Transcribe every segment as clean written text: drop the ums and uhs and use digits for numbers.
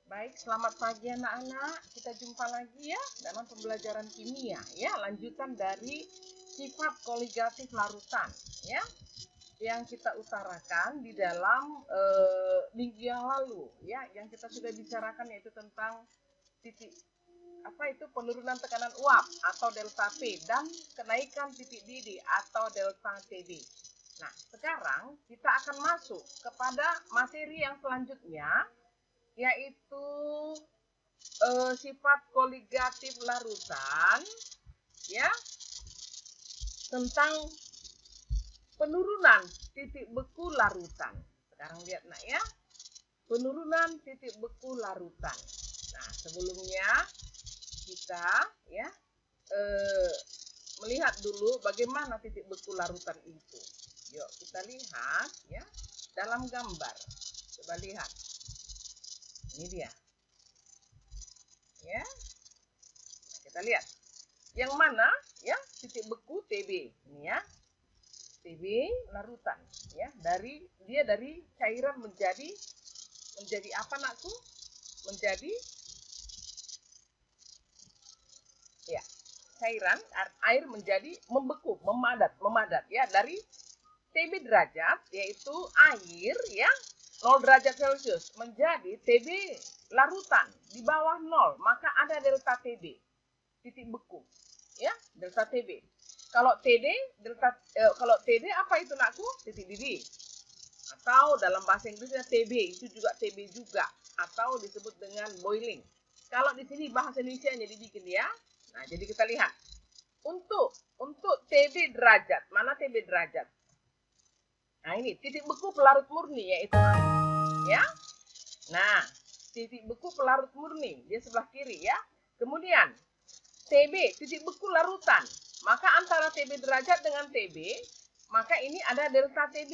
Baik, selamat pagi anak-anak. Kita jumpa lagi ya dalam pembelajaran kimia ya, lanjutan dari sifat koligatif larutan ya, yang kita utarakan di dalam minggu yang lalu ya, yang kita sudah bicarakan yaitu tentang titik penurunan tekanan uap atau delta P dan kenaikan titik didih atau delta TD. Nah, sekarang kita akan masuk kepada materi yang selanjutnya, yaitu sifat koligatif larutan ya, tentang penurunan titik beku larutan. Sekarang lihat nak ya, penurunan titik beku larutan. Nah, sebelumnya kita ya melihat dulu bagaimana titik beku larutan itu. Yuk kita lihat ya dalam gambar. Coba lihat. Ini dia. Ya. Nah, kita lihat. Yang mana ya titik beku TB. Ini ya. TB larutan ya, dari cairan menjadi apa nakku? Menjadi ya, cairan air menjadi membeku, memadat ya, dari TB derajat yaitu air ya 0 derajat Celcius menjadi TB larutan di bawah 0, maka ada delta TB, titik beku ya, delta TB. Kalau TD apa itu nakku? Titik didih. Atau dalam bahasa Inggrisnya TB, itu juga TB juga, atau disebut dengan boiling. Kalau di sini bahasa Indonesia-nya dibikin ya. Nah, jadi kita lihat. Untuk TB derajat, mana TB derajat? Nah, ini titik beku pelarut murni yaitu ya. Nah, titik beku pelarut murni dia sebelah kiri ya. Kemudian TB, titik beku larutan. Maka antara TB derajat dengan TB, maka ini ada delta TB.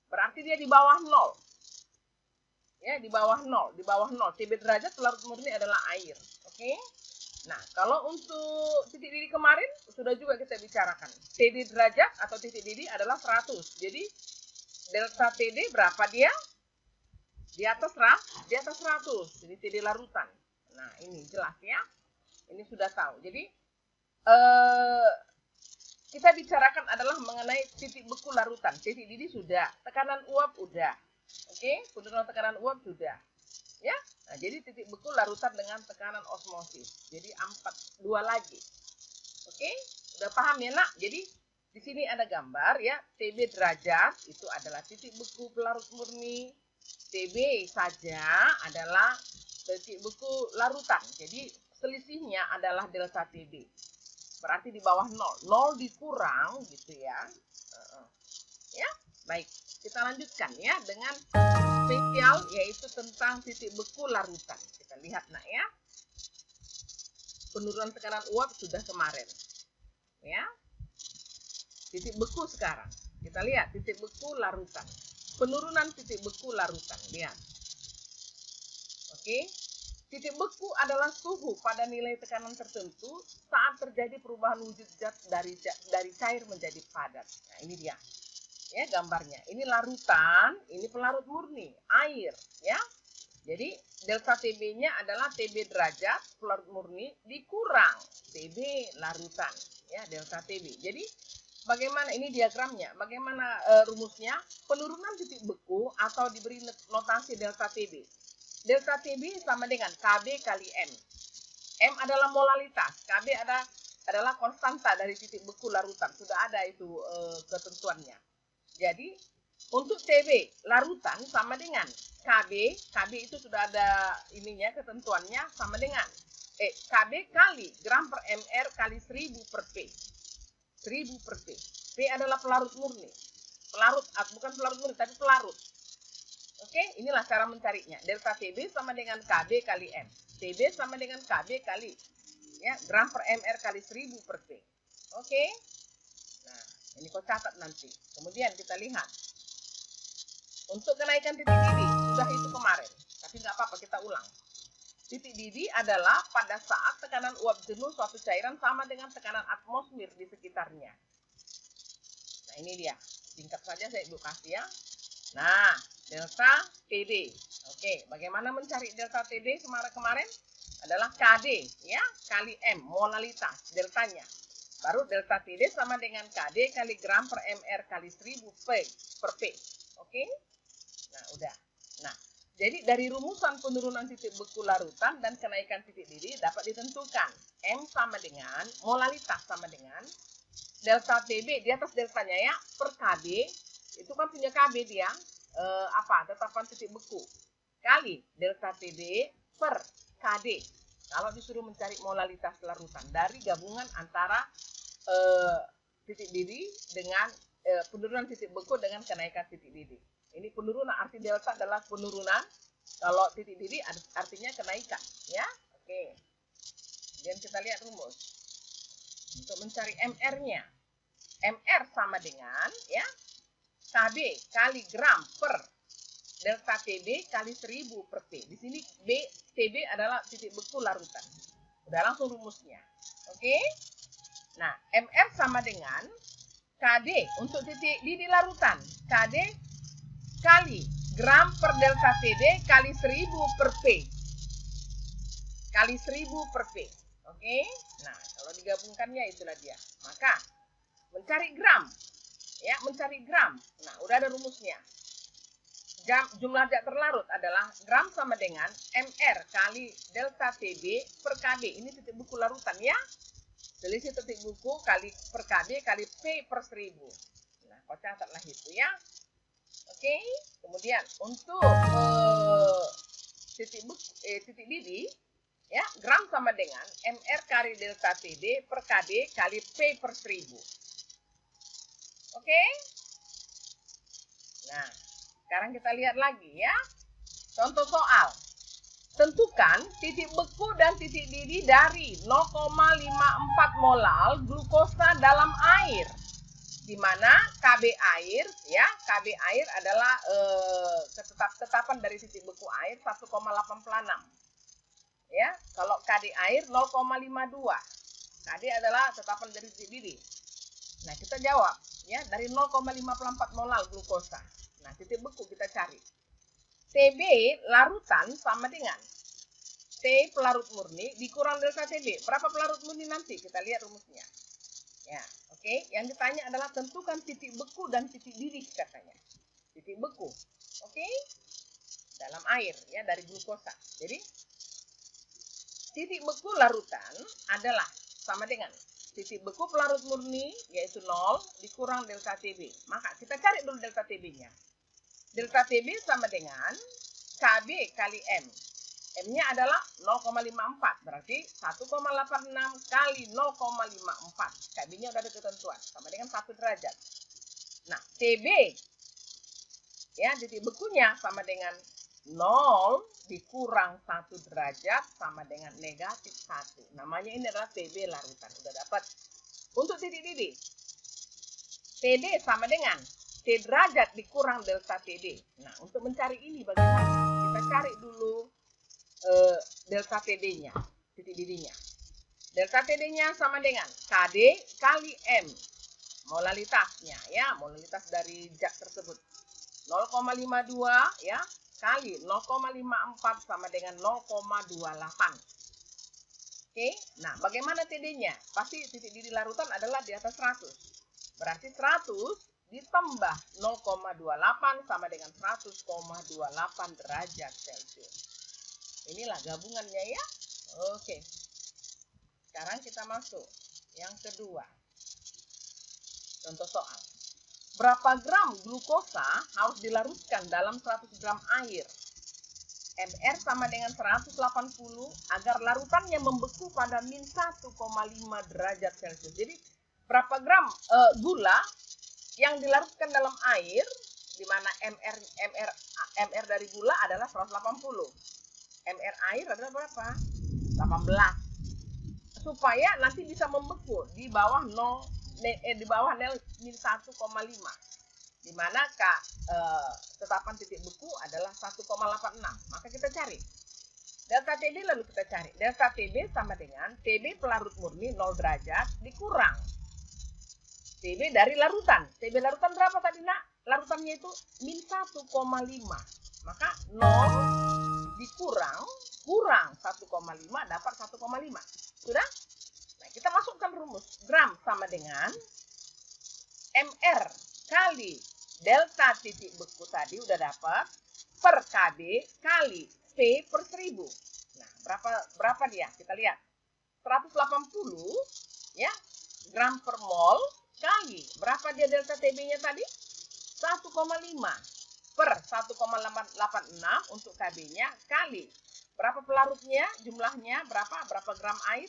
Berarti dia di bawah 0. Ya, di bawah 0, TB derajat pelarut murni adalah air. Oke? Nah, kalau untuk titik didih kemarin sudah juga kita bicarakan. TD derajat atau titik didih adalah 100. Jadi delta TD berapa dia? Di atas 100. Jadi TD larutan. Nah, ini jelas ya. Ini sudah tahu. Jadi kita bicarakan adalah mengenai titik beku larutan. Titik didih sudah, tekanan uap udah. Oke, penurunan tekanan uap sudah. Ya. Nah, jadi titik beku larutan dengan tekanan osmosis. Jadi 2 lagi. Oke, udah paham ya nak? Jadi di sini ada gambar ya, TB derajat itu adalah titik beku pelarut murni. TB saja adalah titik beku larutan. Jadi selisihnya adalah delta TB. Berarti di bawah 0. 0 dikurang gitu ya. Ya, baik. Kita lanjutkan ya dengan spesial yaitu tentang titik beku larutan. Kita lihat nak ya. Penurunan tekanan uap sudah kemarin. Ya. Titik beku sekarang. Kita lihat titik beku larutan. Penurunan titik beku larutan. Lihat. Oke. Titik beku adalah suhu pada nilai tekanan tertentu saat terjadi perubahan wujud zat dari cair menjadi padat. Nah, ini dia. Ya, gambarnya. Ini larutan, ini pelarut murni, air, ya. Jadi, delta TB-nya adalah TB derajat pelarut murni dikurang TB larutan, ya, delta TB. Jadi, bagaimana ini diagramnya? Bagaimana rumusnya? Penurunan titik beku atau diberi notasi delta TB. Delta TB sama dengan KB kali M. M adalah molalitas, KB adalah konstanta dari titik beku larutan. Sudah ada itu ketentuannya. Jadi, untuk TB larutan sama dengan KB itu sudah ada ininya, ketentuannya sama dengan KB kali gram per mr kali 1000 per P. 1000 per P. P adalah pelarut murni. Bukan pelarut murni, tapi pelarut. Oke, inilah cara mencarinya. Delta TB sama dengan KB kali M. TB sama dengan KB kali ya gram per mr kali 1000 per P. Oke. Nah, ini kau catat nanti. Kemudian kita lihat. Untuk kenaikan titik didih, sudah itu kemarin. Tapi nggak apa-apa, kita ulang. Titik didih adalah pada saat tekanan uap jenuh suatu cairan sama dengan tekanan atmosfer di sekitarnya. Nah, ini dia. Singkat saja saya edukasi ya. Nah, delta TD. Oke, bagaimana mencari delta TD kemarin? Adalah KD, ya, kali M, molalitas, deltanya. Baru delta TD sama dengan KD kali gram per mr kali 1000 per P. Oke? Nah, udah. Nah, jadi dari rumusan penurunan titik beku larutan dan kenaikan titik didih dapat ditentukan M sama dengan, molalitas sama dengan delta TB di atas deltanya ya, per KB, itu kan punya KB dia, tetapan titik beku, kali delta TB per KD. Kalau disuruh mencari molalitas larutan dari gabungan antara titik didih dengan penurunan titik beku dengan kenaikan titik didih. Ini penurunan, arti delta adalah penurunan. Kalau titik didih artinya kenaikan, ya. Oke. Kemudian kita lihat rumus untuk mencari MR-nya. MR sama dengan ya KB kali gram per delta TB kali 1000 per P. Di sini TB adalah titik beku larutan. Udah langsung rumusnya. Oke. Nah, MR sama dengan KD untuk titik didih larutan. KD kali gram per delta TB kali 1000 per P. Kali 1000 per P. Oke. Nah, kalau digabungkannya itulah dia. Maka mencari gram. Ya, mencari gram. Nah, udah ada rumusnya. Jumlah zat terlarut adalah gram sama dengan MR kali delta TB per KB. Ini titik beku larutan ya. Selisih titik beku kali per KB kali P per 1000. Nah, kau catatlah itu ya. Oke. Kemudian untuk titik didih ya, gram sama dengan MR kali delta TB per KB kali P per 1000. Oke. Nah, sekarang kita lihat lagi ya. Contoh soal. Tentukan titik beku dan titik didih dari 0,54 molal glukosa dalam air. Di mana KB air ya, KB air adalah ketetapan dari titik beku air 1,86. Ya, kalau KD air 0,52. KD adalah tetapan dari titik didih. Nah, kita jawab ya, dari 0,54 molal glukosa. Nah, titik beku kita cari. TB larutan sama dengan T pelarut murni dikurang delta TB. Berapa pelarut murni nanti? Kita lihat rumusnya. Ya, oke. Yang ditanya adalah tentukan titik beku dan titik didih katanya. Titik beku. Oke? Dalam air ya, dari glukosa. Jadi titik beku larutan adalah sama dengan titik beku pelarut murni yaitu 0 dikurang delta TB. Maka kita cari dulu delta TB-nya. Delta TB sama dengan KB kali M. M-nya adalah 0,54. Berarti 1,86 kali 0,54. KB-nya udah ada ketentuan. Sama dengan 1 derajat. Nah, TB ya, titik bekunya sama dengan 0 dikurang 1 derajat sama dengan negatif 1. Namanya ini adalah TB larutan. Udah dapat. Untuk titik didih. TD sama dengan T derajat dikurang delta TD. Nah, untuk mencari ini bagaimana? Kita cari dulu delta TD-nya, titik didihnya. Delta TD-nya sama dengan KD kali M. Molalitasnya ya, molalitas dari zat tersebut. 0,52 ya, kali 0,54 sama dengan 0,28. Oke, nah bagaimana TD-nya? Pasti titik didih larutan adalah di atas 100. Berarti 100 ditambah 0,28 sama dengan 100,28 derajat Celcius. Inilah gabungannya ya. Oke. Sekarang kita masuk yang kedua. Contoh soal. Berapa gram glukosa harus dilarutkan dalam 100 gram air? MR sama dengan 180 agar larutannya membeku pada min 1,5 derajat Celcius. Jadi berapa gram gula yang dilarutkan dalam air, di mana MR dari gula adalah 180. MR air adalah berapa? 18. Supaya nanti bisa membeku di bawah min 1,5. Di mana tetapan titik beku adalah 1,86. Maka kita cari delta TB, lalu kita cari delta TB sama dengan TB pelarut murni 0 derajat dikurang TB dari larutan. TB larutan berapa tadi nak? larutannya itu min 1,5. Maka 0 dikurang kurang 1,5 dapat 1,5. Sudah? Nah, kita masukkan rumus. Gram sama dengan MR kali delta titik beku tadi udah dapat per KB kali P per 1000. Nah, berapa dia? Kita lihat. 180 ya gram per mol kali berapa dia delta TB-nya tadi? 1,5 per 1,86 untuk KB-nya kali berapa pelarutnya, jumlahnya berapa gram air?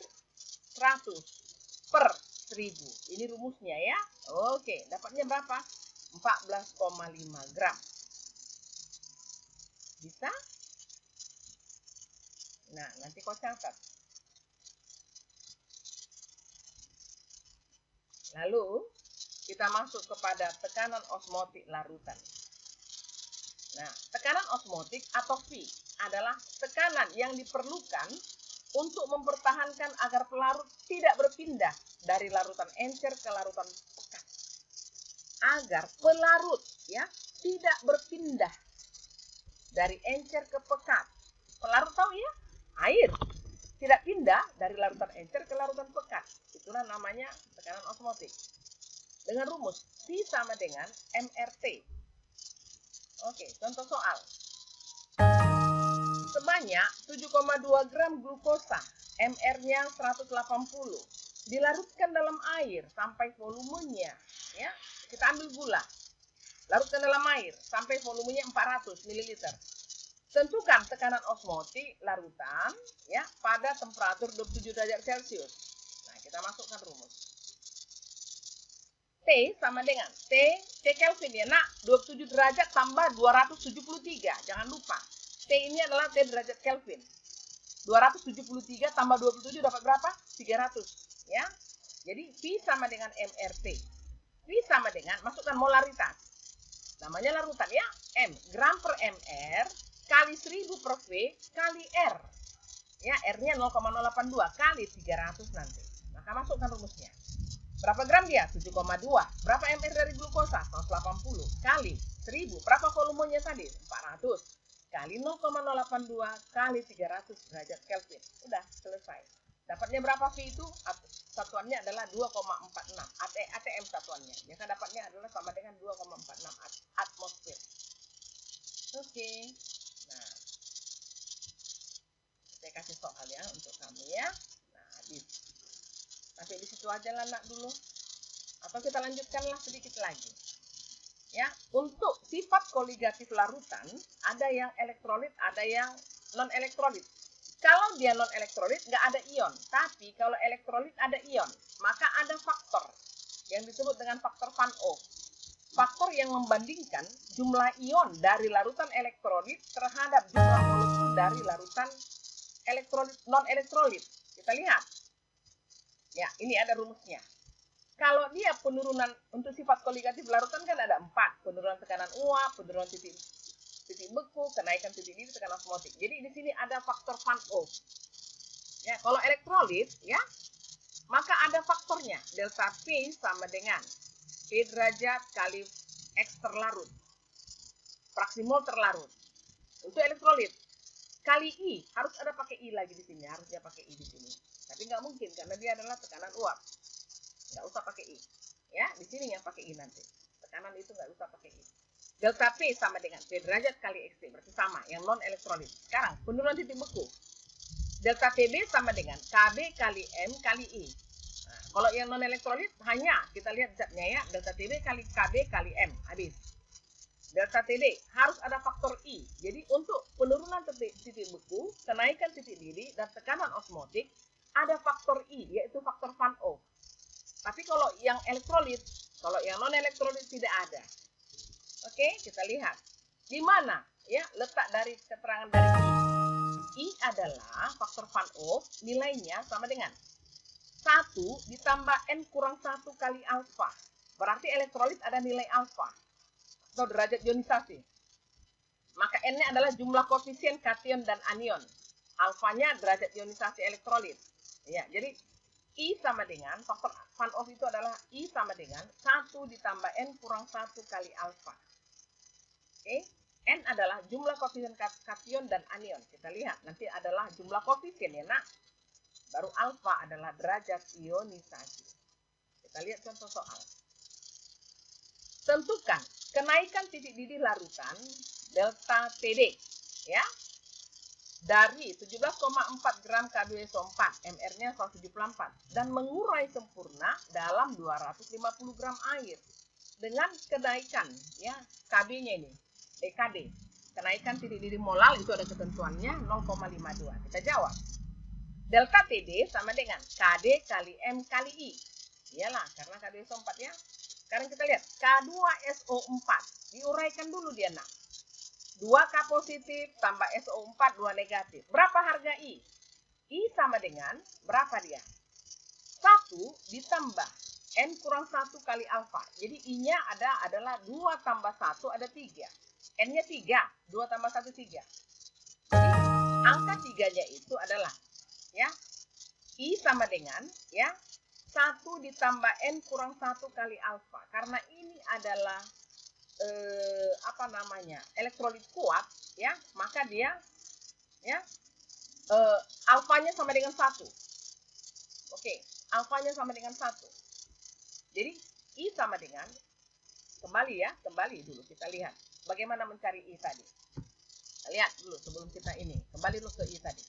100 per 1000. Ini rumusnya ya. Oke, dapatnya berapa? 14,5 gram. Bisa? Nah, nanti kau catat. Lalu, kita masuk kepada tekanan osmotik larutan. Nah, tekanan osmotik atau V adalah tekanan yang diperlukan untuk mempertahankan agar pelarut tidak berpindah dari larutan encer ke larutan pekat. Agar pelarut ya tidak berpindah dari encer ke pekat. Pelarut tahu ya? Air tidak pindah dari larutan encer ke larutan pekat. Itulah namanya tekanan osmotik. Dengan rumus V sama dengan MRT. Oke, contoh soal. Sebanyak 7,2 gram glukosa, MR-nya 180, dilarutkan dalam air sampai volumenya, ya. Kita ambil gula, larutkan dalam air sampai volumenya 400 ml. Tentukan tekanan osmotik larutan, ya, pada temperatur 27 derajat Celcius. Nah, kita masukkan rumus. T sama dengan T Kelvin ya nak, 27 derajat tambah 273, jangan lupa T ini adalah T derajat Kelvin. 273 tambah 27 dapat berapa? 300 ya. Jadi V sama dengan MRT. V sama dengan, masukkan molaritas, namanya larutan ya, M gram per MR kali 1000 per V kali R ya, R nya 0,082 kali 300 nanti. Maka masukkan rumusnya. Berapa gram dia? 7,2. Berapa MR dari glukosa? 180 kali 1000. Berapa volumenya tadi? 400 kali 0,082 kali 300 derajat Kelvin. Udah selesai. Dapatnya berapa V itu? Satuannya adalah 2,46. ATM satuannya. Maka dapatnya adalah sama dengan 2,46 atmosfer. Oke. Nah, saya kasih soal ya untuk kamu ya. Nah, habis. Sampai di situ aja lah nak dulu. Atau kita lanjutkanlah sedikit lagi. Ya, untuk sifat koligatif larutan ada yang elektrolit, ada yang non elektrolit. Kalau dia non elektrolit nggak ada ion, tapi kalau elektrolit ada ion, maka ada faktor yang disebut dengan faktor Van O. Faktor yang membandingkan jumlah ion dari larutan elektrolit terhadap jumlah molekul dari larutan elektrolit non elektrolit. Kita lihat. Ya, ini ada rumusnya. Kalau dia penurunan untuk sifat koligatif larutan kan ada 4. Penurunan tekanan uap, penurunan titik beku, kenaikan titik didih, tekanan osmotik. Jadi di sini ada faktor Van O. Ya, kalau elektrolit ya, maka ada faktornya. Delta P sama dengan P derajat kali X terlarut. Fraksi mol terlarut. Untuk elektrolit kali I, harus ada pakai I lagi di sini, harusnya pakai I di sini. Tapi nggak mungkin karena dia adalah tekanan uap. Nggak usah pakai I. Ya, di sini yang pakai I nanti. Tekanan itu nggak usah pakai I. Delta P sama dengan P derajat kali XT, berarti sama, yang non elektrolit. Sekarang, penurunan titik beku. Delta TB sama dengan KB kali M kali I. Nah, kalau yang non elektrolit hanya kita lihat zatnya ya, delta TB kali KB kali M, habis. Delta TD harus ada faktor I. Jadi untuk penurunan titik beku, kenaikan titik didih, dan tekanan osmotik, ada faktor I, yaitu faktor Van O. Tapi kalau yang elektrolit, kalau yang non elektrolit tidak ada. Oke, kita lihat. Di mana ya letak dari keterangan dari I? I adalah faktor Van O, nilainya sama dengan 1 ditambah N kurang 1 kali alfa. Berarti elektrolit ada nilai alfa atau derajat ionisasi. Maka N-nya adalah jumlah koefisien kation dan anion. Alfanya derajat ionisasi elektrolit. Ya, jadi I sama dengan, faktor Van O itu adalah I sama dengan 1 ditambah N kurang 1 kali alfa. Oke. N adalah jumlah koefisien kation dan anion. Kita lihat nanti adalah jumlah koefisien ya nak. Baru alfa adalah derajat ionisasi. Kita lihat contoh soal. Tentukan kenaikan titik didih larutan delta TD ya dari 17,4 gram K2SO4, MR-nya 174 dan mengurai sempurna dalam 250 gram air dengan kenaikan ya KB-nya ini DKD. Kenaikan titik didih molal itu ada ketentuannya 0,52. Kita jawab. Delta TD sama dengan KD kali M kali I. Iyalah, karena K2SO4 ya. Sekarang kita lihat K2SO4. Diuraikan dulu dia nak. 2K positif tambah SO4 2 negatif. Berapa harga I? I sama dengan berapa dia? 1 ditambah N kurang 1 kali alfa. Jadi I-nya adalah 2 tambah 1 ada 3. N-nya 3, 2 tambah 1 3. Jadi angka 3-nya itu adalah ya I sama dengan ya 1 ditambah N kurang 1 kali alfa. Karena ini adalah elektrolit kuat ya, maka dia ya alfanya sama dengan 1. Oke, alfanya sama dengan 1. Jadi I sama dengan kembali dulu kita lihat bagaimana mencari I tadi. Kita lihat dulu sebelum kita ini. Kembali dulu ke I tadi.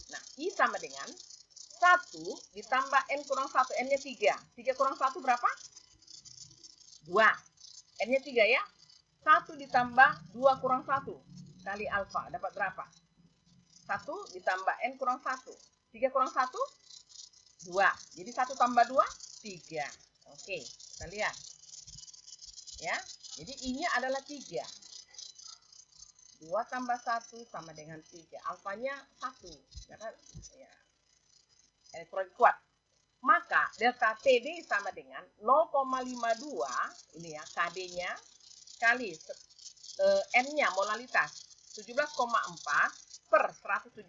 Nah, I sama dengan 1 ditambah N kurang 1. N-nya 3. 3 kurang 1 berapa? 2. N-nya 3 ya. 1 ditambah 2 kurang 1 kali alfa. Dapat berapa? 1 ditambah N kurang 1. 3 kurang 1? 2. Jadi 1 tambah 2? 3. Oke, kita lihat. Ya, jadi I-nya adalah 3. 2 tambah 1 sama dengan 3. Alfanya 1. Karena ya, elektrolit kuat. Maka delta TD sama dengan 0,52 ini ya KD-nya kali M-nya molalitas 17,4 per 174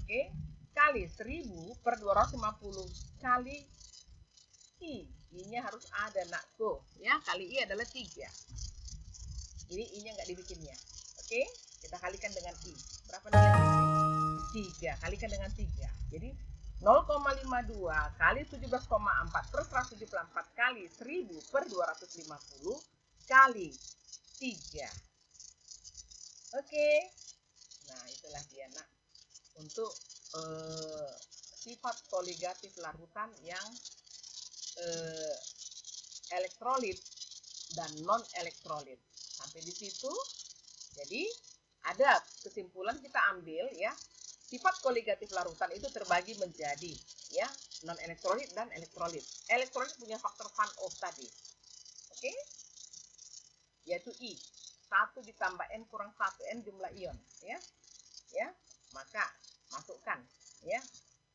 oke kali 1000 per 250 kali I. I-nya harus ada nakku ya, kali I adalah 3. Jadi I-nya nggak dibikinnya. Oke, kita kalikan dengan I. Berapa nilainya? 3. Kalikan dengan 3. Jadi 0,52 kali 17,4 per 174 kali 1000 per 250 kali 3. Oke. Nah, itulah dia nak. Untuk sifat koligatif larutan yang elektrolit dan non elektrolit. Sampai di situ. Jadi ada kesimpulan kita ambil ya. Sifat koligatif larutan itu terbagi menjadi ya non elektrolit dan elektrolit. Elektrolit punya faktor Van Oort tadi. Oke? Yaitu I. 1 ditambah N kurang 1 N jumlah ion ya. Ya. Maka masukkan ya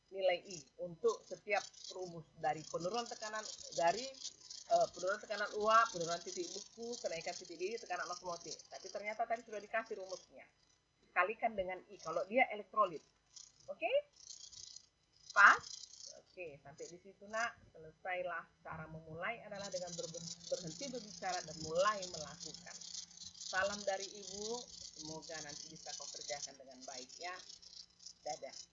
nilai I untuk setiap rumus dari penurunan tekanan uap, penurunan titik beku, kenaikan titik didih, tekanan osmosis. Tapi ternyata tadi sudah dikasih rumusnya. Kalikan dengan I kalau dia elektrolit. Oke? Pas? Oke, sampai di situ nak. Selesailah. Cara memulai adalah dengan berhenti berbicara dan mulai melakukan. Salam dari Ibu. Semoga nanti bisa kau kerjakan dengan baik ya. Dadah.